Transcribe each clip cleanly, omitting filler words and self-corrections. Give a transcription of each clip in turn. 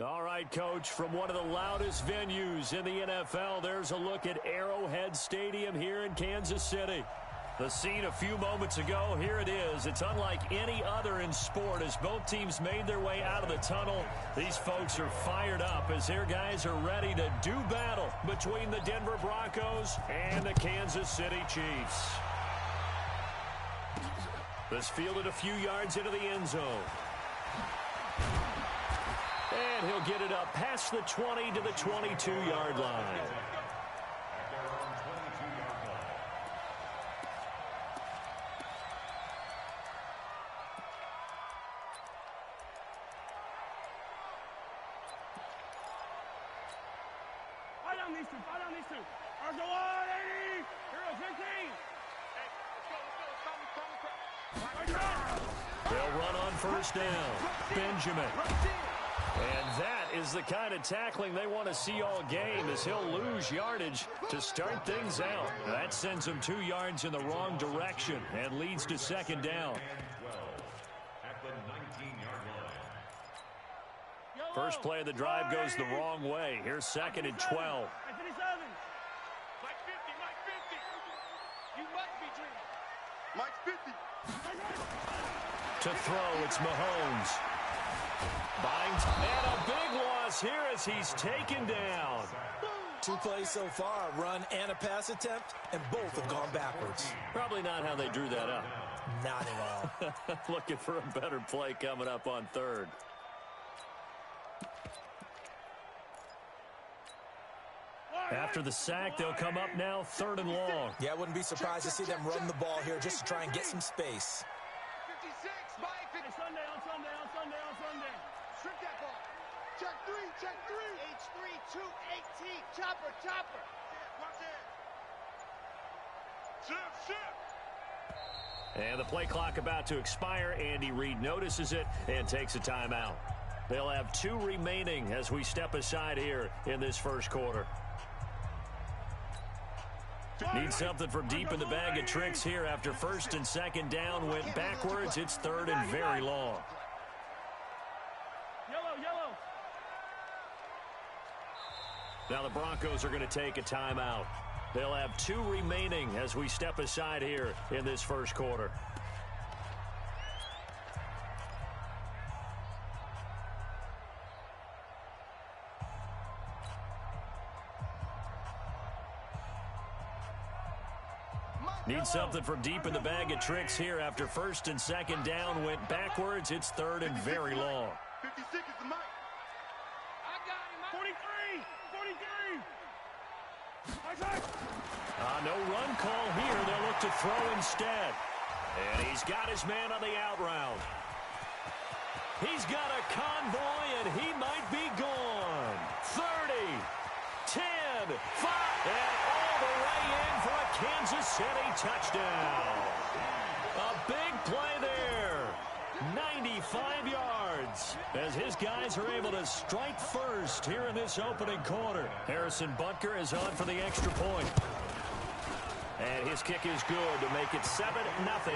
All right, Coach, from one of the loudest venues in the NFL, there's a look at Arrowhead Stadium here in Kansas City. The scene a few moments ago, here it is. It's unlike any other in sport as both teams made their way out of the tunnel. These folks are fired up as their guys are ready to do battle between the Denver Broncos and the Kansas City Chiefs. This fielded a few yards into the end zone. And he'll get it up past the 20 to the 22-yard line. Fire down these two. Argo 180. Hero 15. Hey, let's go. They'll run on first down. Benjamin. And that is the kind of tackling they want to see all game as he'll lose yardage to start things out. That sends him 2 yards in the wrong direction and leads to second down. First play of the drive goes the wrong way. Here's second and 12. Mike 50. You must be dreaming. Mike 50. To throw, it's Mahomes. Binds, and a big loss here as he's taken down. 2 plays so far, a run and a pass attempt, and both have gone backwards. Probably not how they drew that up. Not at all. Looking for a better play coming up on third. After the sack, they'll come up now 3rd and long. Yeah, I wouldn't be surprised to see them run the ball here just to try and get some space. 56, Mike 50. Sunday. Strip that ball. Check 3. H3, 218. Chopper. Watch it. Shift. And the play clock about to expire. Andy Reid notices it and takes a timeout. They'll have 2 remaining as we step aside here in this first quarter. Need something from deep in the bag of tricks here after first and second down went backwards. It's 3rd and very long. Yellow. Now the Broncos are going to take a timeout. They'll have 2 remaining as we step aside here in this first quarter. Need something from deep in the bag of tricks here after first and second down went backwards. It's 3rd and very long. 56 is the mic. I got him. 43. No run call here. They'll look to throw instead. And he's got his man on the out route. He's got a convoy, and he might be gone. 30, 10, 5, and all the way in for a Kansas City touchdown. A big play there. 95 yards as his guys are able to strike first here in this opening quarter. Harrison Butker is on for the extra point. And his kick is good to make it 7-0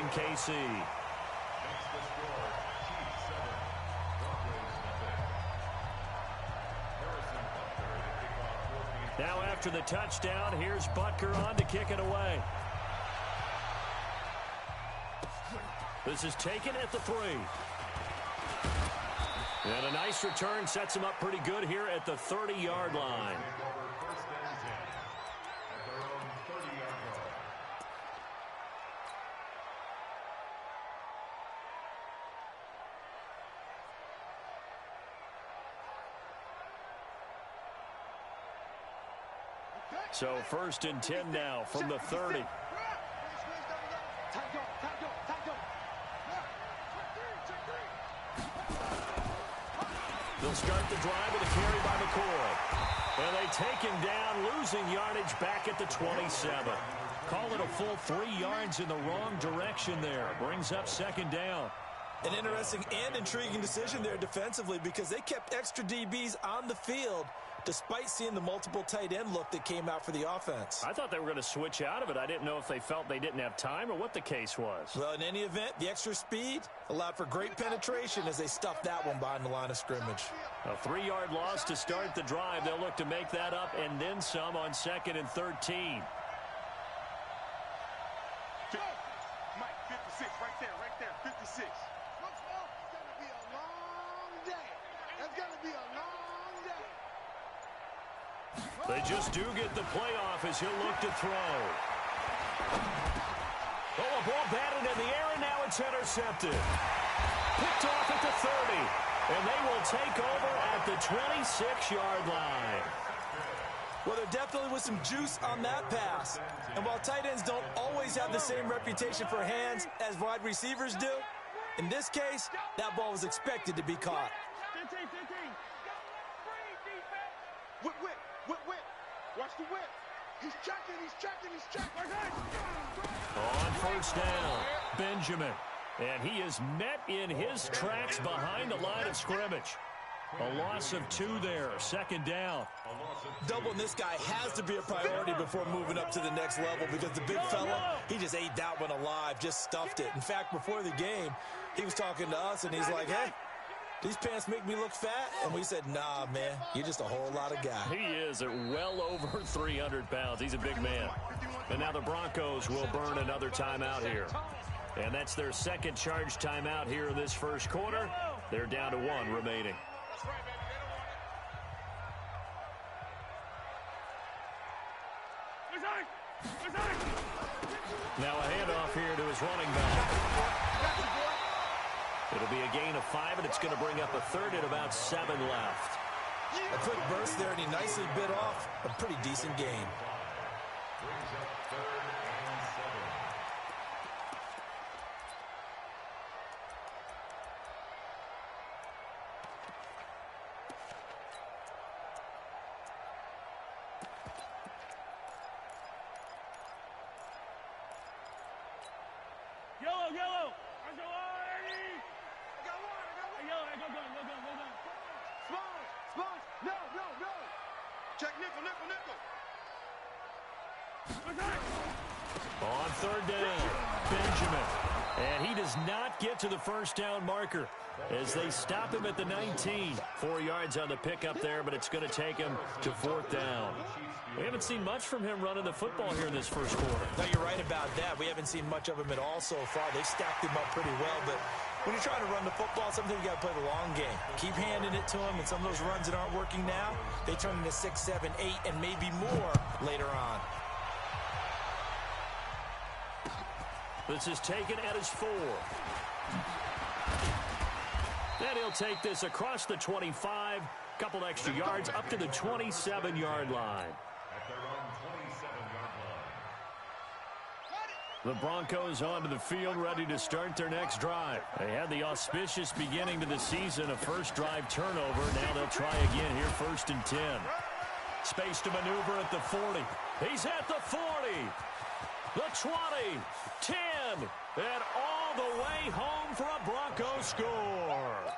KC. Now after the touchdown, here's Butker on to kick it away. This is taken at the 3. And a nice return sets him up pretty good here at the 30-yard line. So 1st and 10 now from the 30. They'll start the drive with a carry by McCoy. And they take him down, losing yardage back at the 27. Call it a full 3 yards in the wrong direction there. Brings up second down. An interesting and intriguing decision there defensively because they kept extra DBs on the field despite seeing the multiple tight end look that came out for the offense. I thought they were going to switch out of it. I didn't know if they felt they didn't have time or what the case was. Well, in any event, the extra speed allowed for great penetration as they stuffed that one behind the line of scrimmage. A 3-yard loss to start the drive. They'll look to make that up and then some on 2nd and 13. Mike, 56, right there, 56. It's going to be a long day. It's going to be a long day. They just do get the playoff as he'll look to throw. Oh, a ball batted in the air, and now it's intercepted. Picked off at the 30, and they will take over at the 26-yard line. Well, there definitely was some juice on that pass. And while tight ends don't always have the same reputation for hands as wide receivers do, in this case, that ball was expected to be caught. 15. Whip. Watch the whip. He's checking. On first down, Benjamin. And he is met in his tracks behind the line of scrimmage. A loss of 2 there, 2nd down. Doubling this guy has to be a priority before moving up to the next level because the big fella, he just ate that one alive, just stuffed it. In fact, before the game, he was talking to us, and he's like, hey, these pants make me look fat? And we said, nah, man, you're just a whole lot of guy. He is at well over 300 pounds. He's a big man. And now the Broncos will burn another timeout here. And that's their 2nd charge timeout here in this first quarter. They're down to 1 remaining. Now a handoff here to his running back. It'll be a gain of 5, and it's going to bring up a 3rd and about 7 left. A quick burst there, and he nicely bit off a pretty decent gain. Yellow. I got one. Yellow, go. Smalls. No. Check nickel. On 3rd down, Benjamin. And he does not get to the first down marker as they stop him at the 19. 4 yards on the pickup there, but it's going to take him to 4th down. We haven't seen much from him running the football here in this first quarter. No, you're right about that. We haven't seen much of him at all so far. They've stacked him up pretty well, but when you're trying to run the football, sometimes you got to play the long game. Keep handing it to him, and some of those runs that aren't working now, they turn into 6, 7, 8, and maybe more later on. This is taken at his 4. Then he'll take this across the 25, couple extra yards up to the 27-yard line. The Broncos onto the field, ready to start their next drive. They had the auspicious beginning to the season, a first drive turnover. Now they'll try again here, 1st and 10. Space to maneuver at the 40. He's at the 40. The 20, 10, and all the way home for a Broncos score.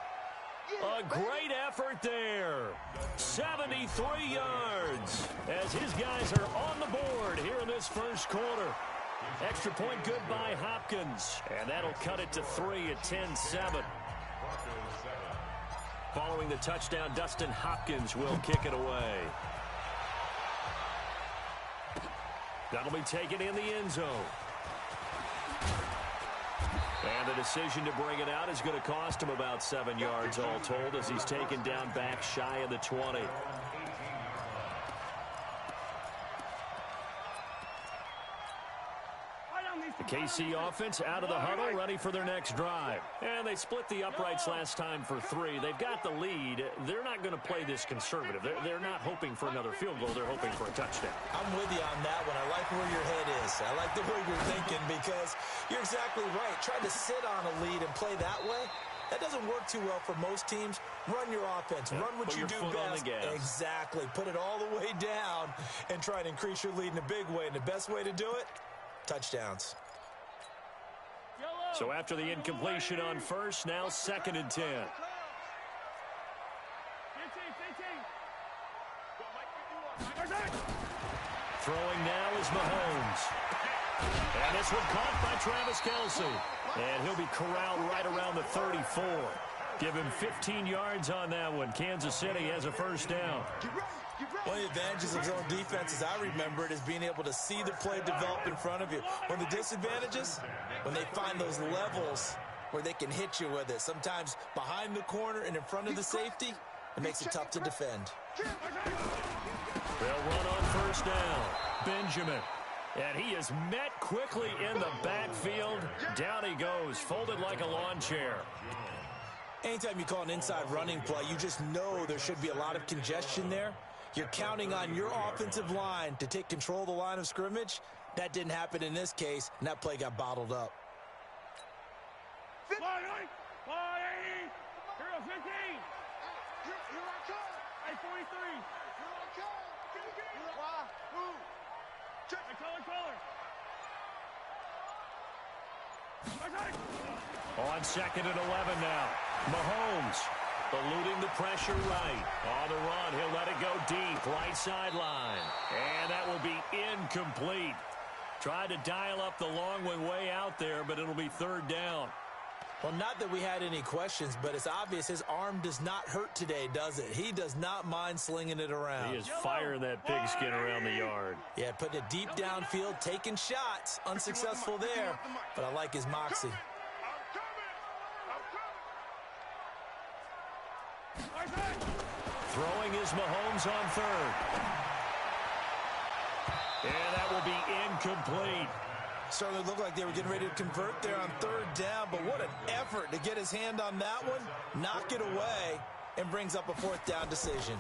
A great effort there. 73 yards as his guys are on the board here in this first quarter. Extra point good by Hopkins, and that'll cut it to 3 at 10-7. Following the touchdown, Dustin Hopkins will kick it away. That'll be taken in the end zone. And the decision to bring it out is going to cost him about 7 yards all told as he's taken down back shy of the 20. The KC offense out of the huddle, ready for their next drive. And they split the uprights last time for 3. They've got the lead. They're not going to play this conservative. They're not hoping for another field goal. They're hoping for a touchdown. I'm with you on that one. I like where your head is. I like the way you're thinking because you're exactly right. Trying to sit on a lead and play that way, that doesn't work too well for most teams. Run your offense. Run what you do best. Exactly. Put it all the way down and try and increase your lead in a big way. And the best way to do it, touchdowns. So after the incompletion on first, now 2nd and 10. Throwing now is Mahomes. And this one caught by Travis Kelce. And he'll be corralled right around the 34. Give him 15 yards on that one. Kansas City has a first down. One of the advantages of zone defense, as I remember it, is being able to see the play develop in front of you. One of the disadvantages, when they find those levels where they can hit you with it, sometimes behind the corner and in front of the safety, it makes it tough to defend. They'll run on first down. Benjamin. And he is met quickly in the backfield. Down he goes, folded like a lawn chair. Anytime you call an inside running play, you just know there should be a lot of congestion there. You're counting on your offensive line to take control of the line of scrimmage. That didn't happen in this case, and that play got bottled up. Here I come. 43. Here I come. Why? Who? Check the color. On 2nd and 11 now. Mahomes eluding the pressure right. On the run, he'll let it go deep. Right sideline. And that will be incomplete. Tried to dial up the long one way out there, but it'll be 3rd down. Well, not that we had any questions, but it's obvious his arm does not hurt today, does it? He does not mind slinging it around. He is firing that pigskin around the yard. Yeah, putting it deep downfield, taking shots. Unsuccessful there, but I like his moxie. Throwing is Mahomes on 3rd. And that will be incomplete. Certainly looked like they were getting ready to convert there on 3rd down, but what an effort to get his hand on that one, knock it away, and brings up a 4th down decision.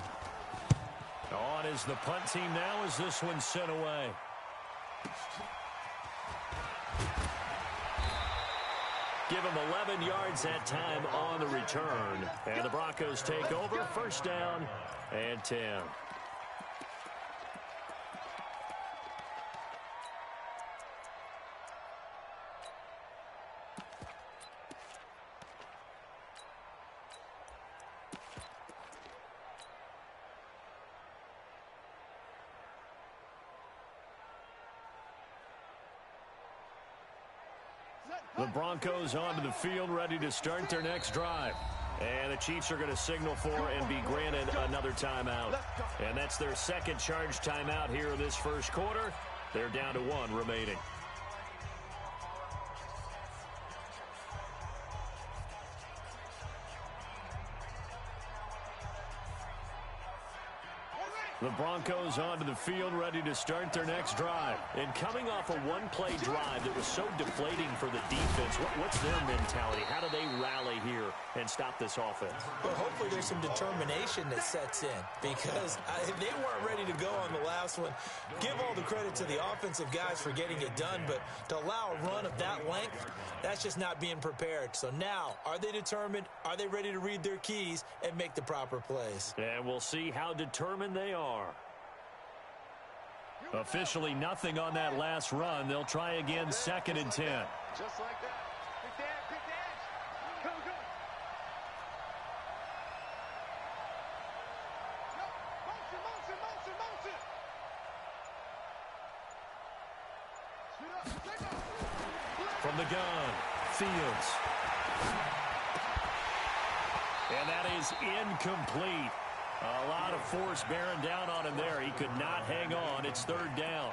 On is the punt team now as this one's sent away. Give him 11 yards that time on the return. And the Broncos take over, 1st down and 10. The Broncos onto the field, ready to start their next drive. And the Chiefs are going to signal for and be granted another timeout. And that's their 2nd charge timeout here in this 1st quarter. They're down to 1 remaining. The Broncos onto the field, ready to start their next drive. And coming off a one-play drive that was so deflating for the defense, what's their mentality? How do they rally here and stop this offense? Well, hopefully there's some determination that sets in, because they weren't ready to go on the last one. Give all the credit to the offensive guys for getting it done, but to allow a run of that length, that's just not being prepared. So now, are they determined? Are they ready to read their keys and make the proper plays? And we'll see how determined they are. Officially nothing on that last run. They'll try again, 2nd and 10. Just like that. Quick dash. Go. Motion. From the gun, Fields. And that is incomplete. A lot of force bearing down on him there. He could not hang on. It's 3rd down.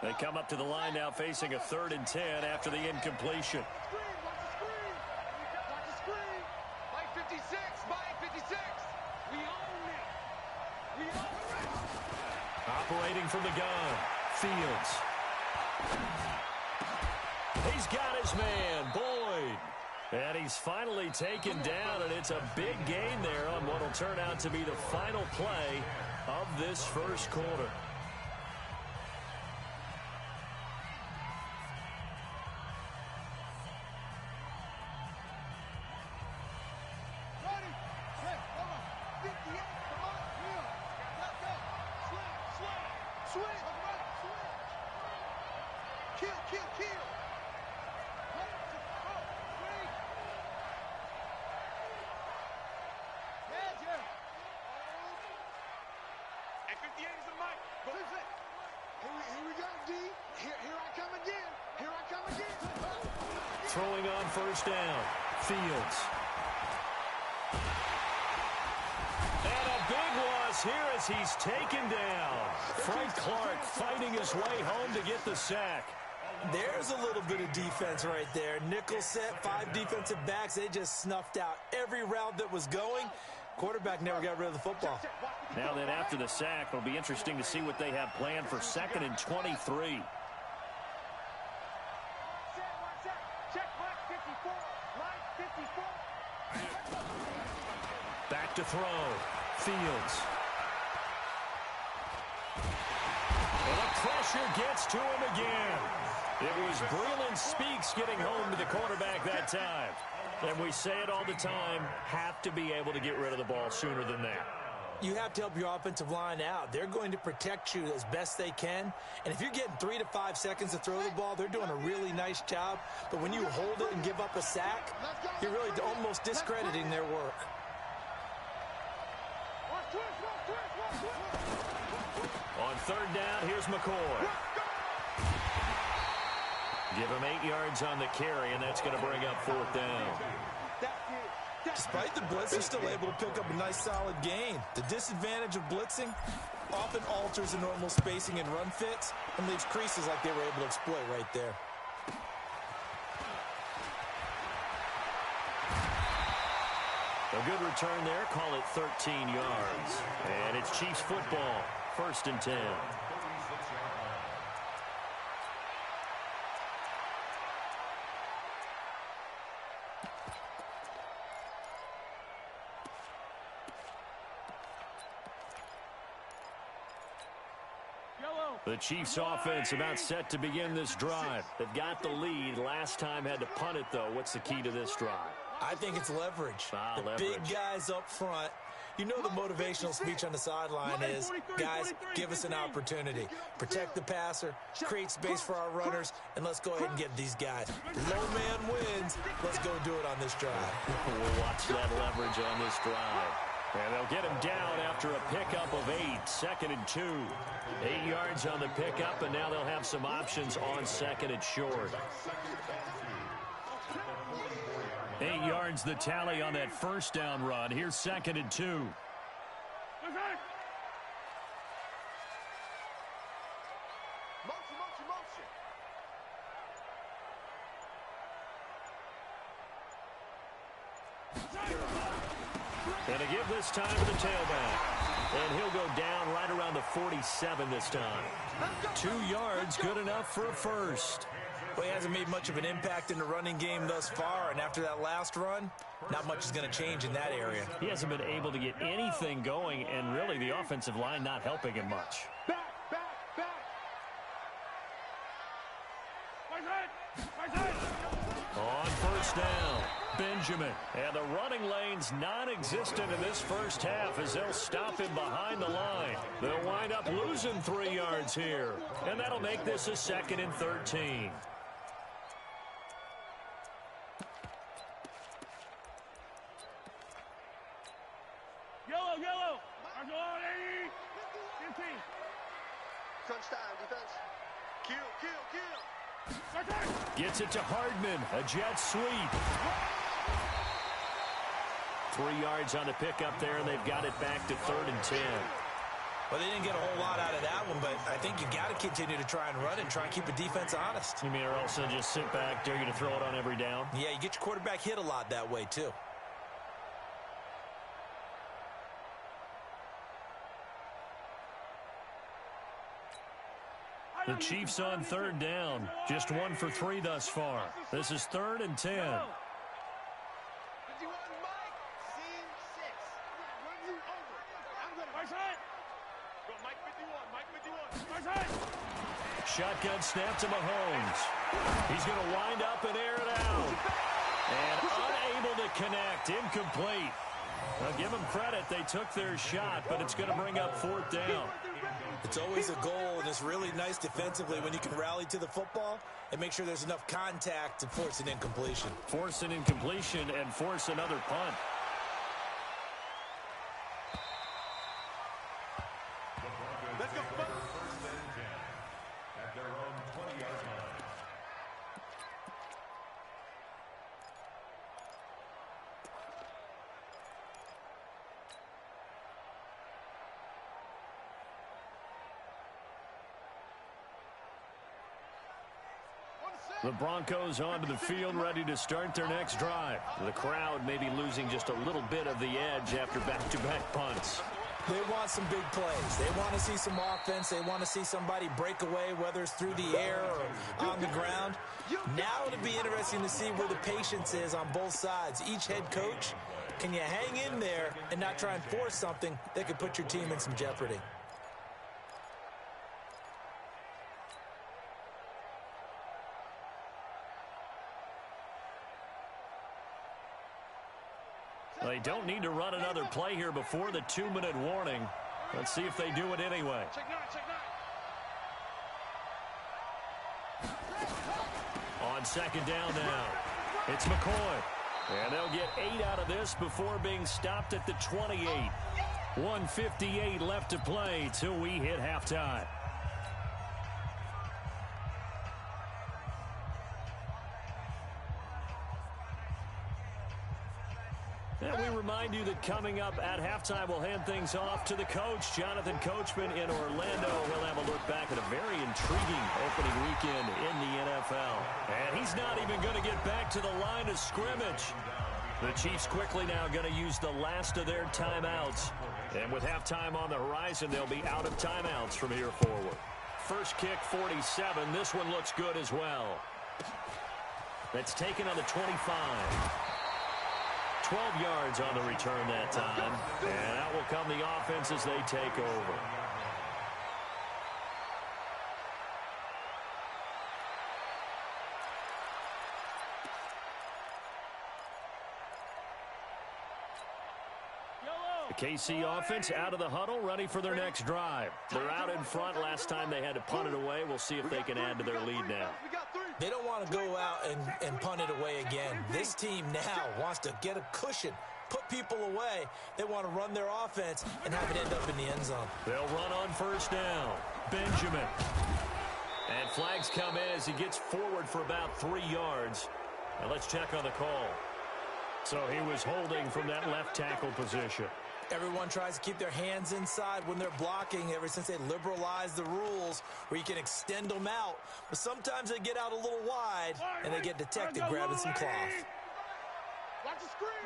They come up to the line now facing a 3rd and 10 after the incompletion. Watch the screen. By 56. We own it. Operating from the gun, Fields. He's got his man, Boyd. And he's finally taken down, and it's a big gain there on what will turn out to be the final play of this 1st quarter. Kill, kill, kill. And 58 is the mic. Go. Here we go, D. Here I come again. Here I come again. Throwing on first down. Fields. And a big loss here as he's taken down. Frank Clark fighting his way home to get the sack. There's a little bit of defense right there. Nickel set, 5 defensive backs. They just snuffed out every route that was going. Quarterback never got rid of the football. Now then, after the sack, it'll be interesting to see what they have planned for 2nd and 23. Back to throw. Fields. And the pressure gets to him again. It was Breland Speaks getting home to the quarterback that time. And we say it all the time, have to be able to get rid of the ball sooner than that. You have to help your offensive line out. They're going to protect you as best they can. And if you're getting 3 to 5 seconds to throw the ball, they're doing a really nice job. But when you hold it and give up a sack, you're really almost discrediting their work. On 3rd down, here's McCoy. Give him 8 yards on the carry, and that's going to bring up 4th down. Despite the blitz, they're still able to pick up a nice solid gain. The disadvantage of blitzing often alters the normal spacing and run fits and leaves creases like they were able to exploit right there. A good return there. Call it 13 yards. And it's Chiefs football. 1st and 10. The Chiefs offense about set to begin this drive. They've got the lead. Last time had to punt it, though. What's the key to this drive? I think it's leverage. The big guys up front. You know the motivational speech on the sideline is, guys, give us an opportunity. Protect the passer, create space for our runners, and let's go ahead and get these guys. Low man wins. Let's go do it on this drive. We'll watch that leverage on this drive. And they'll get him down after a pickup of 8. 2nd and 2. 8 yards on the pickup, and now they'll have some options on 2nd and short. 8 yards the tally on that 1st down run. Here's 2nd and 2. Motion, motion, motion. And a give this time to the tailback. And he'll go down right around the 47 this time. 2 yards, good enough for a first. Well, he hasn't made much of an impact in the running game thus far, and after that last run, not much is going to change in that area. He hasn't been able to get anything going, and really the offensive line not helping him much. Back. On 1st down, Benjamin. And the running lane's non-existent in this first half as they'll stop him behind the line. They'll wind up losing 3 yards here. And that'll make this a 2nd and 13. Yellow. Crunch time, defense. Kill. Gets it to Hardman. A jet sweep. 3 yards on the pickup there, and they've got it back to 3rd and 10. Well, they didn't get a whole lot out of that one, but I think you got to continue to try and run and try and keep the defense honest. You mean, or also just sit back, dare you to throw it on every down? Yeah, you get your quarterback hit a lot that way, too. The Chiefs on 3rd down. Just 1 for 3 thus far. This is 3rd and 10. 51, Mike. Scene 6. Run you over. I'm going to... Go, Mike 51. Shotgun snap to Mahomes. He's going to wind up and air it out. And unable to connect. Incomplete. I'll give them credit. They took their shot, but it's going to bring up 4th down. It's always a goal, and it's really nice defensively when you can rally to the football and make sure there's enough contact to force an incompletion. Force an incompletion and force another punt. Let's go. First and 10 at their own 20-yard line. The Broncos onto the field, ready to start their next drive. The crowd may be losing just a little bit of the edge after back-to-back punts. They want some big plays. They want to see some offense. They want to see somebody break away, whether it's through the air or on the ground. Now it'll be interesting to see where the patience is on both sides. Each head coach, can you hang in there and not try and force something that could put your team in some jeopardy? They don't need to run another play here before the 2-minute warning. Let's see if they do it anyway. Check nine. On second down now, it's McCoy. And they'll get 8 out of this before being stopped at the 28. 1:58 left to play till we hit halftime. And we remind you that coming up at halftime, we'll hand things off to the coach, Jonathan Coachman in Orlando. He'll have a look back at a very intriguing opening weekend in the NFL. And he's not even going to get back to the line of scrimmage. The Chiefs quickly now going to use the last of their timeouts. And with halftime on the horizon, they'll be out of timeouts from here forward. First kick, 47. This one looks good as well. That's taken on the 25. 12 yards on the return that time. And out will come the offense as they take over. The KC offense out of the huddle, ready for their next drive. They're out in front. Last time they had to punt it away. We'll see if they can add to their lead now. They don't want to go out and punt it away again. This team now wants to get a cushion, put people away. They want to run their offense and have it end up in the end zone. They'll run on first down. Benjamin. And flags come in as he gets forward for about 3 yards. Now let's check on the call. So he was holding from that left tackle position. Everyone tries to keep their hands inside when they're blocking ever since they liberalized the rules where you can extend them out. But sometimes they get out a little wide and they get detected grabbing some cloth. Watch the screen.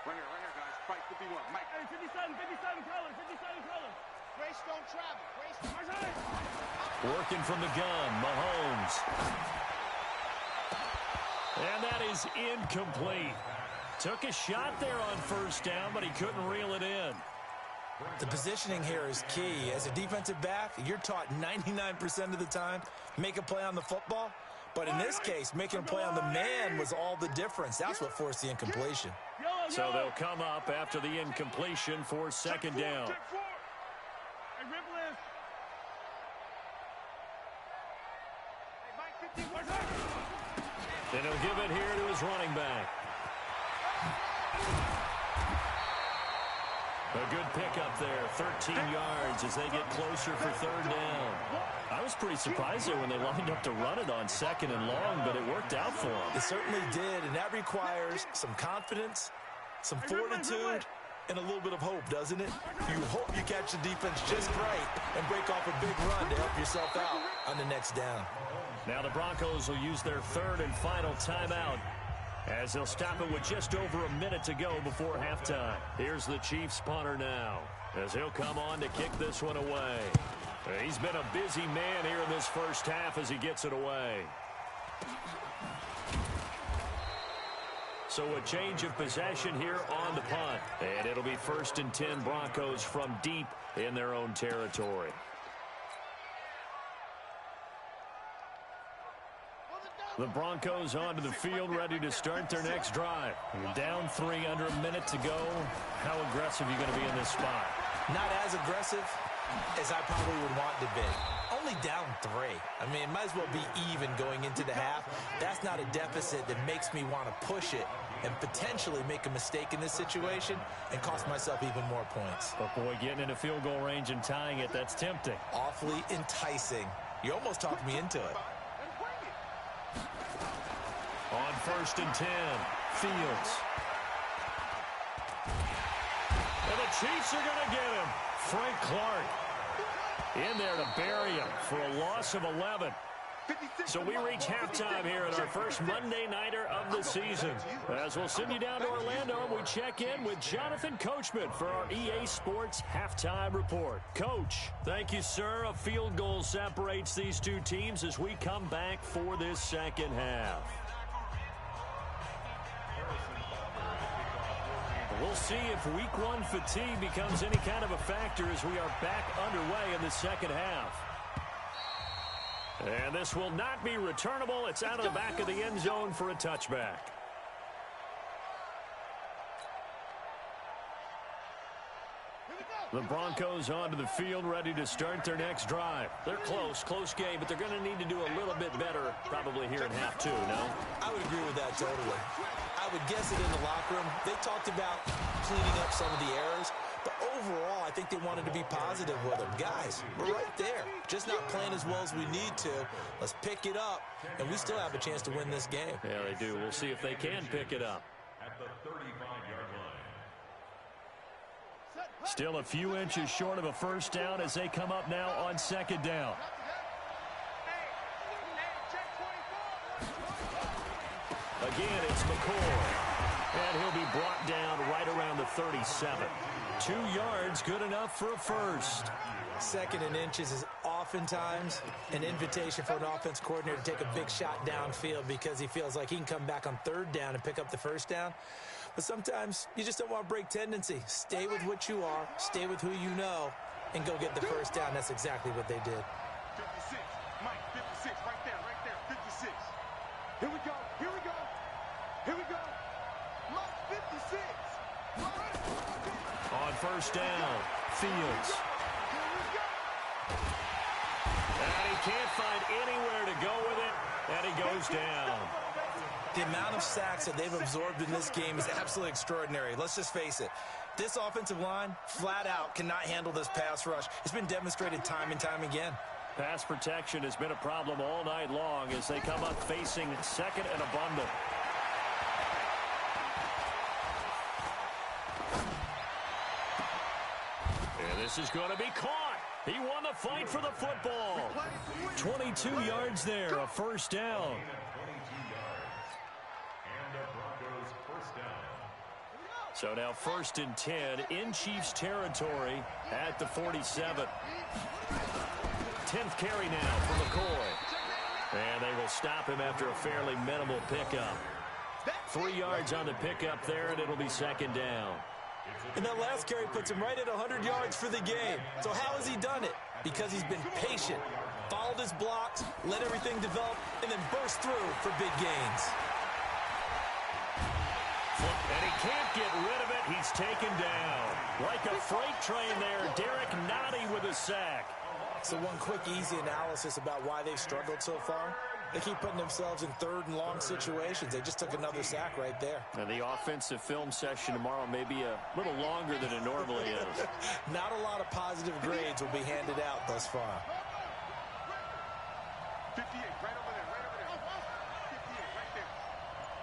Right here, guys. Fight 51. Mike. Hey, 57 colors, 57 colors. Grace don't travel. Grace. Working from the gun, Mahomes. And that is incomplete. Took a shot there on first down, but he couldn't reel it in. The positioning here is key. As a defensive back, you're taught 99% of the time, make a play on the football. But in this case, making a play on the man was all the difference. That's what forced the incompletion. So they'll come up after the incompletion for second down. And he'll give it here to his running back. A good pickup there, 13 yards as they get closer for third down. I was pretty surprised there when they lined up to run it on second and long, but it worked out for them. It certainly did, and that requires some confidence, some fortitude, and a little bit of hope, doesn't it? You hope you catch the defense just right and break off a big run to help yourself out on the next down. Now the Broncos will use their third and final timeout as they'll stop it with just over a minute to go before halftime. Here's the Chiefs punter now as he'll come on to kick this one away. He's been a busy man here in this first half as he gets it away. So a change of possession here on the punt. And it'll be 1st and 10 Broncos from deep in their own territory. The Broncos onto the field, ready to start their next drive. Down 3 under a minute to go. How aggressive are you going to be in this spot? Not as aggressive, as I probably would want to be. Only down 3. I mean, it might as well be even going into the half. That's not a deficit that makes me want to push it and potentially make a mistake in this situation and cost myself even more points. But, boy, getting into field goal range and tying it, that's tempting. Awfully enticing. You almost talked me into it. On 1st and 10, Fields. And the Chiefs are going to get him. Frank Clark in there to bury him for a loss of 11. So we reach halftime here at our first Monday Nighter of the season. As we'll send you down to Orlando, and we check in with Jonathan Coachman for our EA Sports Halftime Report. Coach, thank you, sir. A field goal separates these two teams as we come back for this second half. We'll see if week 1 fatigue becomes any kind of a factor as we are back underway in the second half. And this will not be returnable. It's out of the back of the end zone for a touchback. The Broncos onto the field, ready to start their next drive. They're close game, but they're going to need to do a little bit better probably here in half 2, no? I would agree with that totally. I would guess it in the locker room. They talked about cleaning up some of the errors, but overall, I think they wanted to be positive with them. Guys, we're right there. Just not playing as well as we need to. Let's pick it up, and we still have a chance to win this game. Yeah, they do. We'll see if they can pick it up. At the 35-yard line. Still a few inches short of a first down as they come up now on 2nd down. Again, it's McCoy. And he'll be brought down right around the 37. 2 yards, good enough for a first. 2nd and inches is oftentimes an invitation for an offense coordinator to take a big shot downfield because he feels like he can come back on 3rd down and pick up the first down. But sometimes you just don't want to break tendency. Stay with what you are, stay with who you know, and go get the first down. That's exactly what they did. 56, Mike, 56, right there, 56. Here we go, here we go, here we go. Mike, 56. On 1st down, Fields. And he can't find anywhere to go with it, and he goes down. The amount of sacks that they've absorbed in this game is absolutely extraordinary. Let's just face it. This offensive line, flat out, cannot handle this pass rush. It's been demonstrated time and time again. Pass protection has been a problem all night long as they come up facing 2nd and abundant. And this is going to be caught. He won the fight for the football. 22 yards there, a first down. So now 1st and 10 in Chiefs territory at the 47. 10th carry now for McCoy. And they will stop him after a fairly minimal pickup. 3 yards on the pickup there, and it'll be 2nd down. And that last carry puts him right at 100 yards for the game. So how has he done it? Because he's been patient, followed his blocks, let everything develop, and then burst through for big gains. And he can't get rid of it. He's taken down. Like a freight train there, Derek Nottie with a sack. So one quick, easy analysis about why they've struggled so far. They keep putting themselves in 3rd and long situations. They just took another sack right there. And the offensive film session tomorrow may be a little longer than it normally is. Not a lot of positive grades will be handed out thus far. 58, right over there, right over there. 58, right there.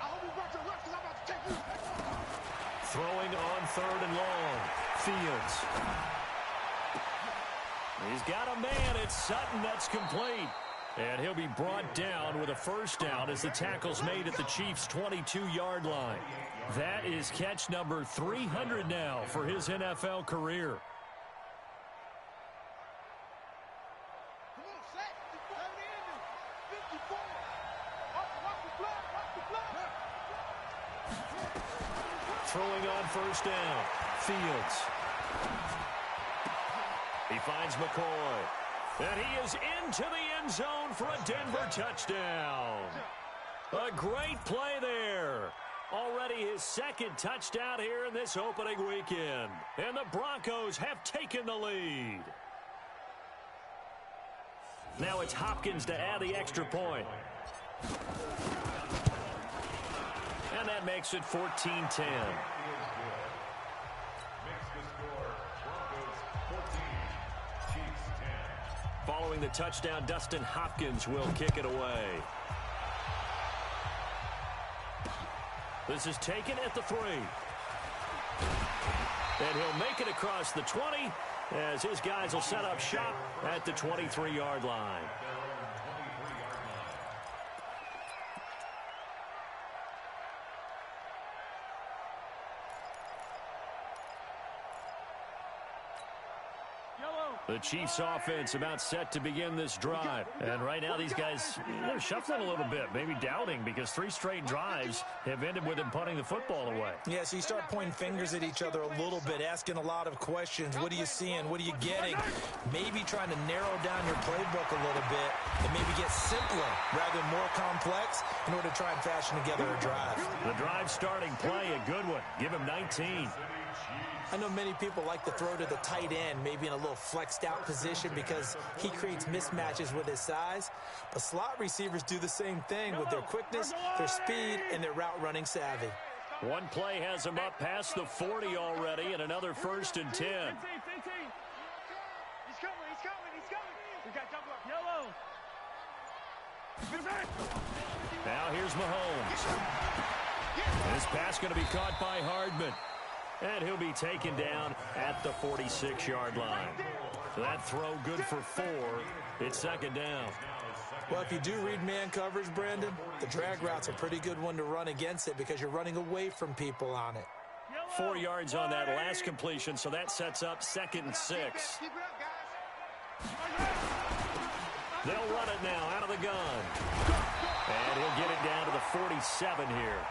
I hope you brought your rush because I'm about to take you. Throwing on 3rd and long. Fields. He's got a man. It's Sutton. That's complete. And he'll be brought down with a first down as the tackle's made at the Chiefs' 22-yard line. That is catch number 300 now for his NFL career. Come on, Shaq. 54. Watch the blood, watch the blood. Throwing on 1st down. Fields. He finds McCoy. And he is into the end zone for a Denver touchdown. A great play there. Already his 2nd touchdown here in this opening weekend. And the Broncos have taken the lead. Now it's Hopkins to add the extra point. And that makes it 14-10. Makes the score Broncos 14, Chiefs 10. Following the touchdown, Dustin Hopkins will kick it away. This is taken at the 3. And he'll make it across the 20 as his guys will set up shop at the 23-yard line. The Chiefs offense about set to begin this drive. And right now these guys, they're shuffling a little bit, maybe doubting, because 3 straight drives have ended with them punting the football away. Yeah, so you start pointing fingers at each other a little bit, asking a lot of questions. What are you seeing? What are you getting? Maybe trying to narrow down your playbook a little bit and maybe get simpler rather than more complex in order to try and fashion together a drive. The drive starting play, a good one. Give him 19. I know many people like to throw to the tight end, maybe in a little flexed out position because he creates mismatches with his size. But slot receivers do the same thing with their quickness, their speed, and their route running savvy. One play has him up past the 40 already, and another 1st and 10. He's coming, he's coming, he's coming. We got double up. Yellow. Now here's Mahomes. This pass going to be caught by Hardman. And he'll be taken down at the 46-yard line. So that throw good for 4. It's 2nd down. Well, if you do read man coverage, Brandon, the drag route's a pretty good one to run against it because you're running away from people on it. 4 yards on that last completion, so that sets up 2nd and 6. They'll run it now out of the gun. And he'll get it down to the 47 here.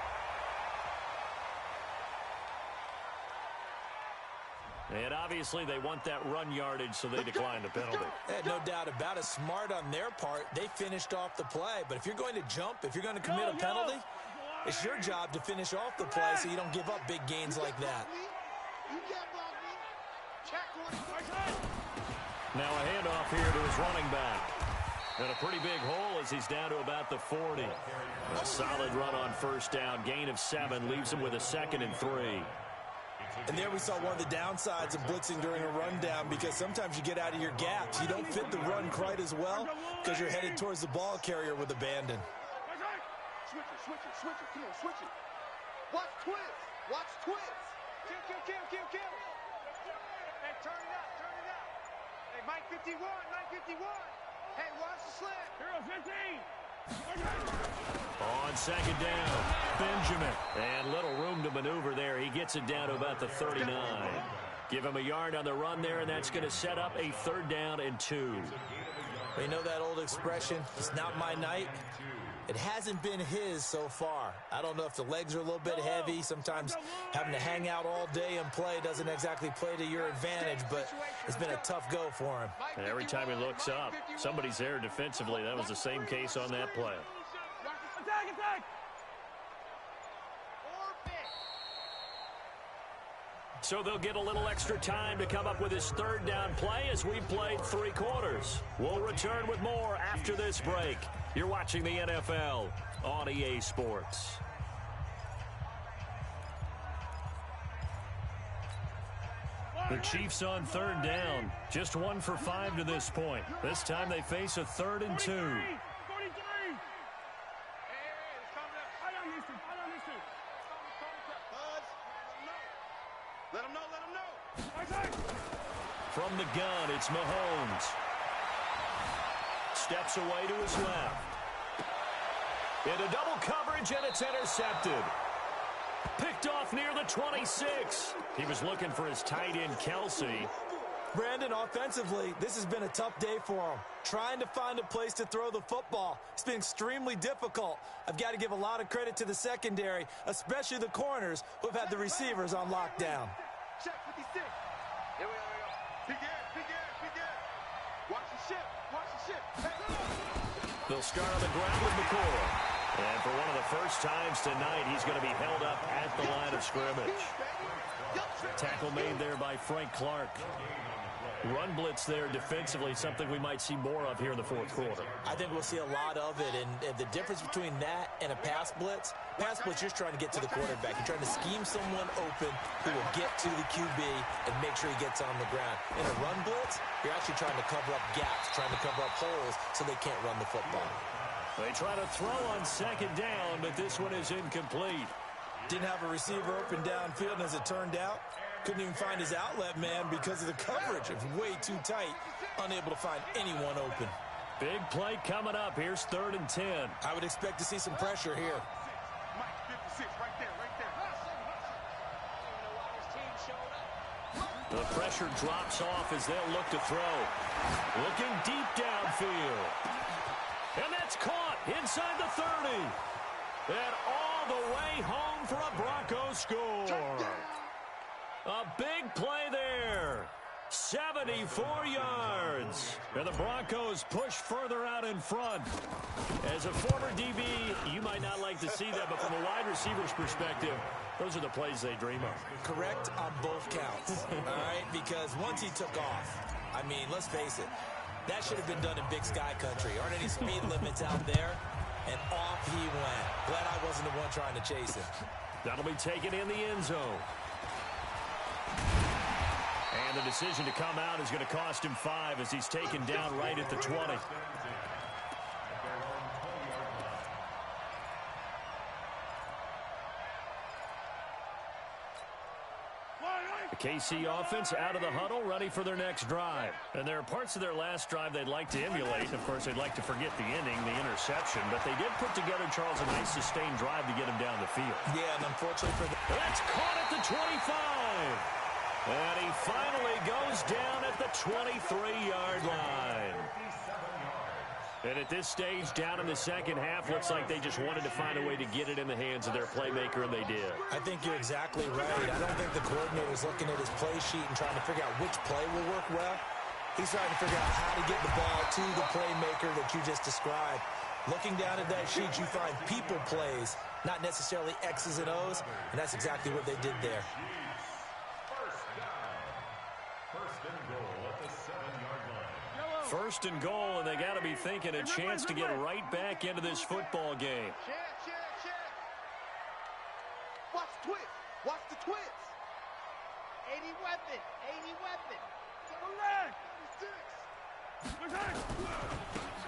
And obviously they want that run yardage, so they decline the penalty. No doubt about it. Smart on their part. They finished off the play. But if you're going to jump, if you're going to commit a penalty, it's your job to finish off the play so you don't give up big gains like that. Now a handoff here to his running back. And a pretty big hole as he's down to about the 40. A solid run on 1st down. Gain of 7 leaves him with a 2nd and 3. And there we saw one of the downsides of blitzing during a rundown because sometimes you get out of your gaps. You don't fit the run quite as well because you're headed towards the ball carrier with abandon. Switch it. Come on, switch it. Watch twist. Watch twist. Kill. Hey, turn it up. Hey, Mike 51. Hey, watch the slant. Hero 15. On 2nd down, Benjamin. And little room to maneuver there. He gets it down to about the 39. Give him a yard on the run there, and that's going to set up a 3rd down and 2. You know that old expression, it's not my night? It hasn't been his so far. I don't know if the legs are a little bit heavy. Sometimes having to hang out all day and play doesn't exactly play to your advantage, but it's been a tough go for him. And every time he looks up, somebody's there defensively. That was the same case on that play. Attack! So they'll get a little extra time to come up with his 3rd down play as we've played 3 quarters. We'll return with more after this break. You're watching the NFL on EA Sports. The Chiefs on 3rd down. Just 1 for 5 to this point. This time they face a 3rd and 2. 43. Let him know. From the gun, it's Mahomes. Steps away to his left. Into double coverage, and it's intercepted. Picked off near the 26. He was looking for his tight end, Kelsey. Brandon, offensively, this has been a tough day for him. Trying to find a place to throw the football. It's been extremely difficult. I've got to give a lot of credit to the secondary, especially the corners who have had the receivers on lockdown. Check 56. Here we go. Big air. Watch the ship. Hey, They'll start on the ground with McCoy. And for one of the first times tonight, he's going to be held up at the line of scrimmage. Tackle made there by Frank Clark. Run blitz there defensively, something we might see more of here in the fourth quarter. I think we'll see a lot of it, and the difference between that and a pass blitz, you're trying to get to the quarterback. You're trying to scheme someone open who will get to the QB and make sure he gets on the ground. In a run blitz, you're actually trying to cover up gaps, trying to cover up holes so they can't run the football. They try to throw on second down, but this one is incomplete. Didn't have a receiver open downfield, and as it turned out, couldn't even find his outlet man because of the coverage. It was way too tight, unable to find anyone open. Big play coming up. Here's 3rd and 10. I would expect to see some pressure here. Mike 56, right there, right there. The pressure drops off as they'll look to throw. Looking deep downfield. And that's caught inside the 30. And all the way home for a Broncos score. A big play there. 74 yards. And the Broncos push further out in front. As a former DB, you might not like to see that, but from a wide receiver's perspective, those are the plays they dream of. Correct on both counts, all right? Because once he took off, I mean, let's face it, that should have been done in Big Sky Country. Aren't any speed limits out there? And off he went. Glad I wasn't the one trying to chase him. That'll be taken in the end zone. And the decision to come out is going to cost him 5 as he's taken down right at the 20. The KC offense out of the huddle, ready for their next drive. And there are parts of their last drive they'd like to emulate. Of course, they'd like to forget the ending, the interception. But they did put together, Charles, a nice sustained drive to get him down the field. Yeah, and unfortunately for them. That's caught at the 25. And he finally goes down at the 23-yard line. And at this stage, down in the second half, looks like they just wanted to find a way to get it in the hands of their playmaker, and they did. I think you're exactly right. I don't think the coordinator's looking at his play sheet and trying to figure out which play will work well. He's trying to figure out how to get the ball to the playmaker that you just described. Looking down at that sheet, you find people plays, not necessarily X's and O's, and that's exactly what they did there. First and goal, and they got to be thinking a chance to get right back into this football game. Check. Watch the twist. Watch the twist. 80 weapon. 80 weapon.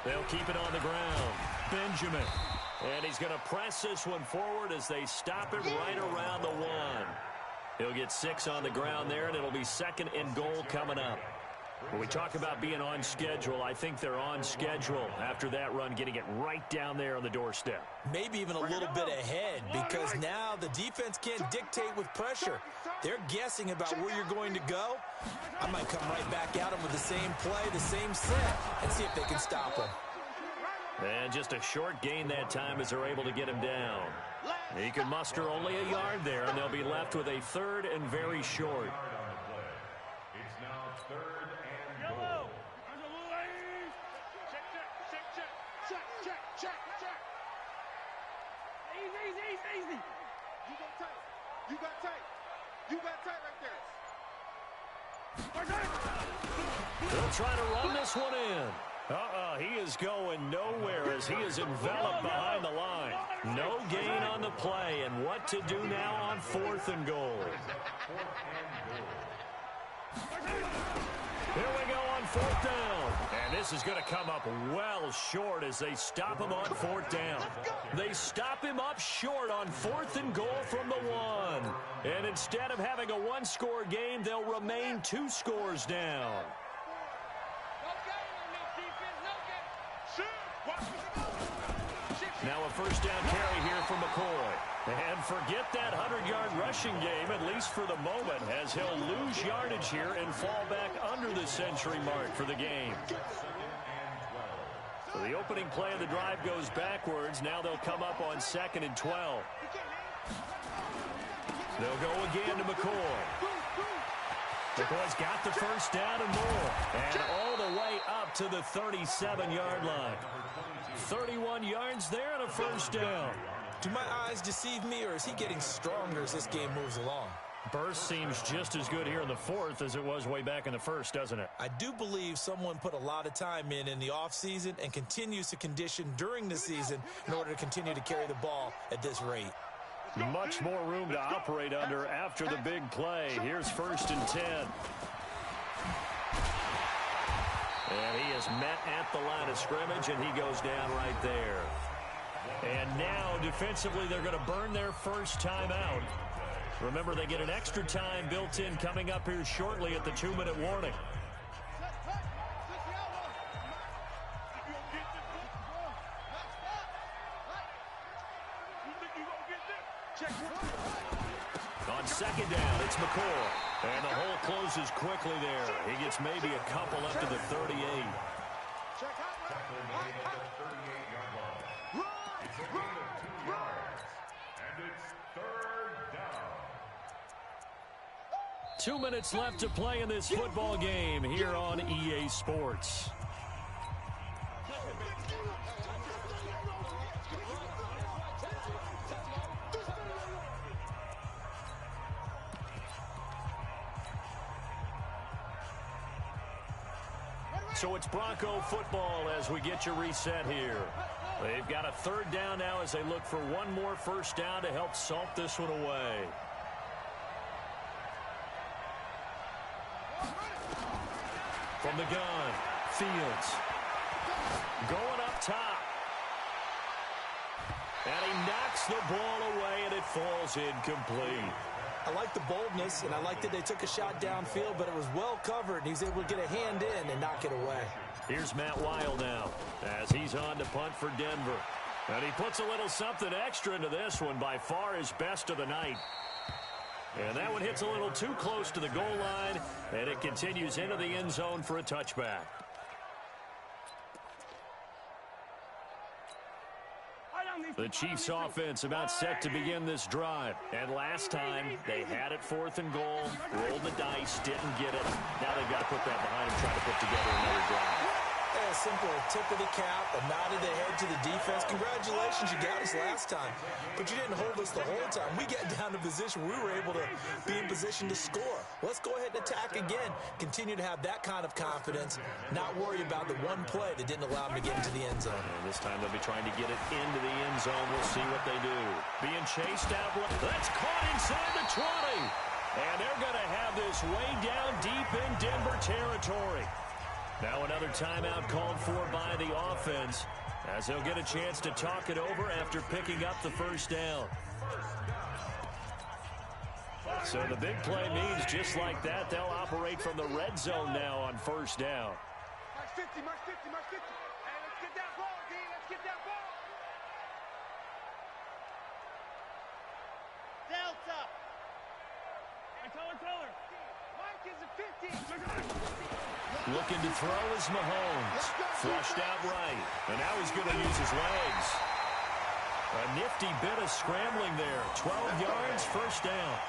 They'll keep it on the ground. Benjamin. And he's going to press this one forward as they stop it right around the 1. He'll get 6 on the ground there, and it'll be 2nd and goal coming up. When we talk about being on schedule, I think they're on schedule after that run, getting it right down there on the doorstep. Maybe even a little bit ahead, because now the defense can't dictate with pressure. They're guessing about where you're going to go. I might come right back at them with the same play, the same set, and see if they can stop them. And just a short gain that time as they're able to get him down. He can muster only a yard there, and they'll be left with a 3rd and very short. It's now 3rd and goal. Check. Easy. You got tight right there. They'll try to run this one in. He is going nowhere as he is enveloped behind the line. No gain on the play, and what to do now on 4th and goal. Here we go on 4th down. And this is going to come up well short as they stop him on 4th down. They stop him up short on 4th and goal from the 1. And instead of having a 1-score game, they'll remain 2 scores down. Now a 1st down carry here for McCoy. And forget that 100-yard rushing game, at least for the moment, as he'll lose yardage here and fall back under the century mark for the game. So the opening play of the drive goes backwards. Now they'll come up on 2nd and 12. They'll go again to McCoy. McCoy's got the 1st down and more. And all the way up to the 37-yard line. 31 yards there and a 1st down. Do my eyes deceive me, or is he getting stronger as this game moves along? Burst seems just as good here in the fourth as it was way back in the first, doesn't it? I do believe someone put a lot of time in the offseason and continues to condition during the season in order to continue to carry the ball at this rate. Much more room to operate under after the big play. Here's 1st and 10. And he is met at the line of scrimmage, and he goes down right there. And now, defensively, they're going to burn their first timeout. Remember, they get an extra time built in coming up here shortly at the 2-minute warning. On 2nd down, it's McCoy. And the hole closes quickly there. He gets maybe a couple up to the 38. Tackle made at the 38-yard line. It's a gain of 2 yards. And it's 3rd down. 2 minutes left to play in this football game here on EA Sports. So it's Bronco football as we get you reset here. They've got a 3rd down now as they look for one more 1st down to help salt this one away. From the gun, Fields. Going up top. And he knocks the ball away, and it falls incomplete. I like the boldness, and I like that they took a shot downfield, but it was well covered. He's able to get a hand in and knock it away. Here's Matt Weil now as he's on to punt for Denver. And he puts a little something extra into this one, by far his best of the night. And that one hits a little too close to the goal line, and it continues into the end zone for a touchback. The Chiefs offense about set to begin this drive. And last time, they had it 4th and goal, rolled the dice, didn't get it. Now they've got to put that behind them, try to put together another drive. A simple tip of the cap, a nod of the head to the defense. Congratulations, you got us last time, but you didn't hold us the whole time. We get down to position, we were able to be in position to score. Let's go ahead and attack again. Continue to have that kind of confidence, not worry about the one play that didn't allow them to get into the end zone. And this time they'll be trying to get it into the end zone. We'll see what they do. Being chased out. That's caught inside the 20. And they're going to have this way down deep in Denver territory. Now another timeout called for by the offense as they'll get a chance to talk it over after picking up the 1st down. So the big play means just like that, they'll operate from the red zone now on 1st down. Mark 50, Mark 50, Mark 50. Hey, let's get that ball, D. Let's get that ball. Delta. Taller. Mike is a 50. Looking to throw is Mahomes. Flushed out right. And now he's going to use his legs. A nifty bit of scrambling there. 12 yards, 1st down.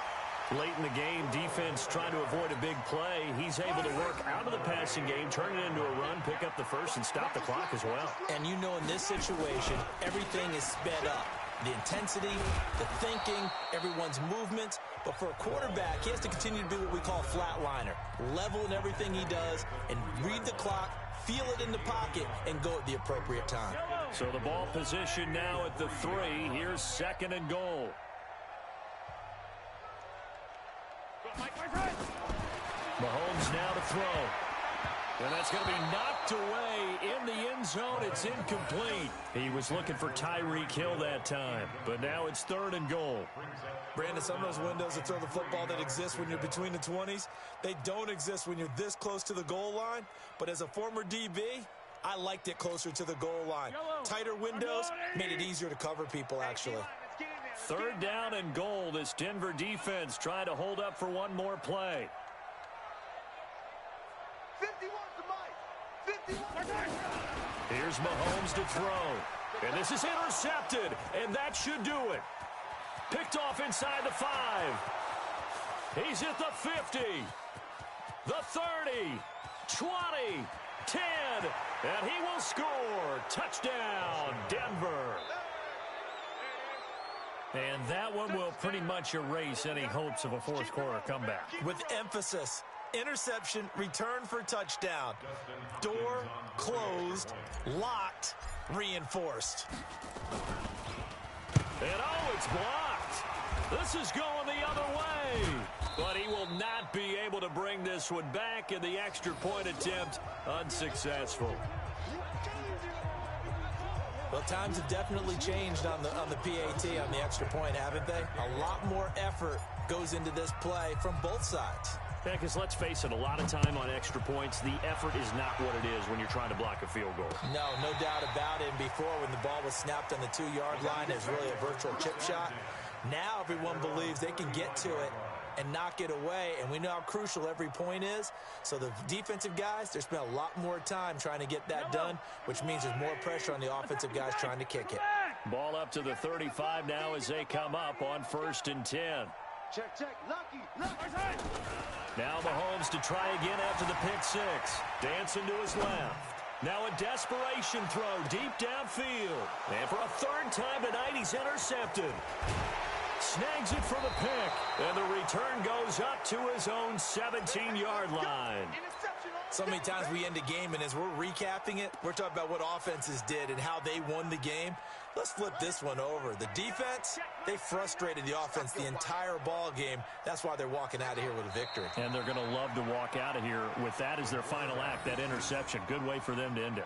Late in the game, defense trying to avoid a big play. He's able to work out of the passing game, turn it into a run, pick up the 1st, and stop the clock as well. And you know in this situation, everything is sped up. The intensity, the thinking, everyone's movement. But for a quarterback, he has to continue to be what we call a flatliner. Level in everything he does and read the clock, feel it in the pocket, and go at the appropriate time. So the ball position now at the 3. Here's 2nd and goal. Mahomes now to throw. And that's going to be knocked away in the end zone. It's incomplete. He was looking for Tyreek Hill that time. But now it's 3rd and goal. Brandon, some of those windows to throw the football that exist when you're between the 20s, they don't exist when you're this close to the goal line. But as a former DB, I liked it closer to the goal line. Tighter windows made it easier to cover people, actually. 3rd down and goal. This Denver defense trying to hold up for one more play. 51 to Mike. 51. Here's Mahomes to throw. And this is intercepted. And that should do it. Picked off inside the 5. He's at the 50. The 30. 20. 10. And he will score. Touchdown, Denver. And that one will pretty much erase any hopes of a fourth quarter comeback. With emphasis, interception, return for touchdown. Door closed, locked, reinforced. And oh, it's blocked. This is going the other way. But he will not be able to bring this one back, in the extra point attempt unsuccessful. Well, times have definitely changed on the PAT, on the extra point, haven't they? A lot more effort goes into this play from both sides. Yeah, because let's face it, a lot of time on extra points, the effort is not what it is when you're trying to block a field goal. No doubt about it. And before, when the ball was snapped on the 2-yard line, it was really a virtual chip shot. Now everyone believes they can get to it and knock it away, and we know how crucial every point is. So the defensive guys, they spent a lot more time trying to get that done, which means there's more pressure on the offensive guys trying to kick it. Ball up to the 35 now as they come up on 1st and 10. Check. Lucky. Now Mahomes to try again after the pick six. Dancing to his left. Now a desperation throw deep downfield. And for a third time tonight, he's intercepted. Snags it for the pick. And the return goes up to his own 17-yard line. So many times we end a game, and as we're recapping it, we're talking about what offenses did and how they won the game. Let's flip this one over. The defense, they frustrated the offense the entire ball game. That's why they're walking out of here with a victory. And they're going to love to walk out of here with that as their final act, that interception. Good way for them to end it.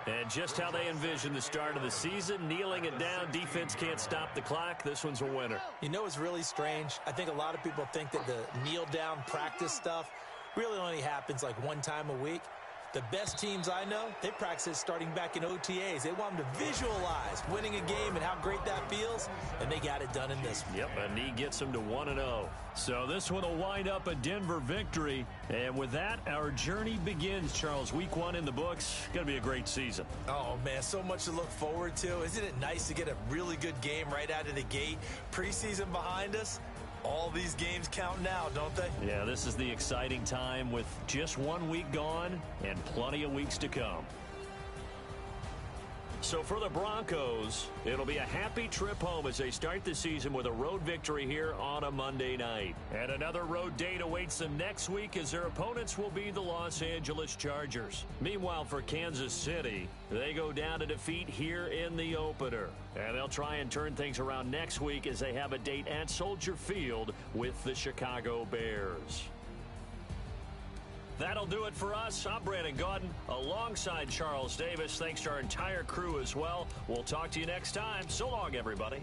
And just how they envision the start of the season, kneeling it down, defense can't stop the clock. This one's a winner. You know what's really strange? I think a lot of people think that the kneel-down practice stuff really only happens like one time a week. The best teams I know, they practice it starting back in OTAs. They want them to visualize winning a game and how great that feels, and they got it done in this one. Yep, a knee gets them to 1-0. So this one will wind up a Denver victory. And with that, our journey begins, Charles. Week 1 in the books. Going to be a great season. Oh, man, so much to look forward to. Isn't it nice to get a really good game right out of the gate? Preseason behind us. All these games count now, don't they? Yeah, this is the exciting time with just 1 week gone and plenty of weeks to come. So for the Broncos, it'll be a happy trip home as they start the season with a road victory here on a Monday night. And another road date awaits them next week as their opponents will be the Los Angeles Chargers. Meanwhile, for Kansas City, they go down to defeat here in the opener. And they'll try and turn things around next week as they have a date at Soldier Field with the Chicago Bears. That'll do it for us. I'm Brandon Gaudin alongside Charles Davis. Thanks to our entire crew as well. We'll talk to you next time. So long, everybody.